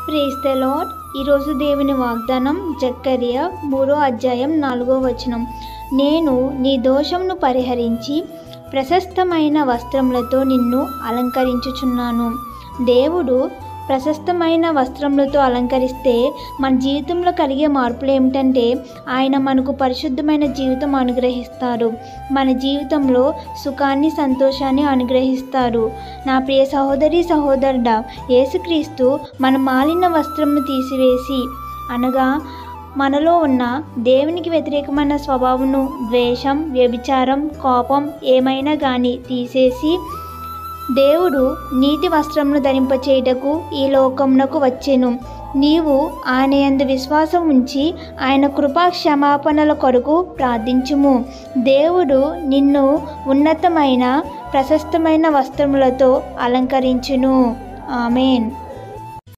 Praise the lord. ఈరోజు దేవుని వాగ్దానం జకర్యా 3వ అధ్యాయం 4వ వచనం. నేను నీ దోషంను పరిహరించి ప్రశస్తమైన వస్త్రములతో నిన్ను అలంకరించుచున్నాను. దేవుడు ప్రశస్తమైన వస్త్రములతో అలంకరిస్తే మన జీవితంలో కలిగే మార్పులు ఏమిటంటే ఆయన మనకు పరిశుద్ధమైన జీవితం అనుగ్రహిస్తారు. మన జీవితంలో సుఖాన్ని, సంతోషాన్ని అనుగ్రహిస్తారు. నా ప్రియ సహోదరి సహోదరుడా, యేసుక్రీస్తు మన మాలిన వస్త్రమును తీసివేసి, అనగా మనలో ఉన్న దేవునికి వ్యతిరేకమైన స్వభావమును, ద్వేషం, వ్యభిచారం, కోపం ఏమైనా కానీ తీసేసి దేవుడు నీతి వస్త్రమును ధరింపచేయుటకు ఈ లోకమునకు వచ్చెను. నీవు ఆయన యందు విశ్వాసం ఉంచి ఆయన కృపా క్షమాపణల కొరకు ప్రార్థించుము. దేవుడు నిన్ను ఉన్నతమైన ప్రశస్తమైన వస్త్రములతో అలంకరించును. ఆమేన్.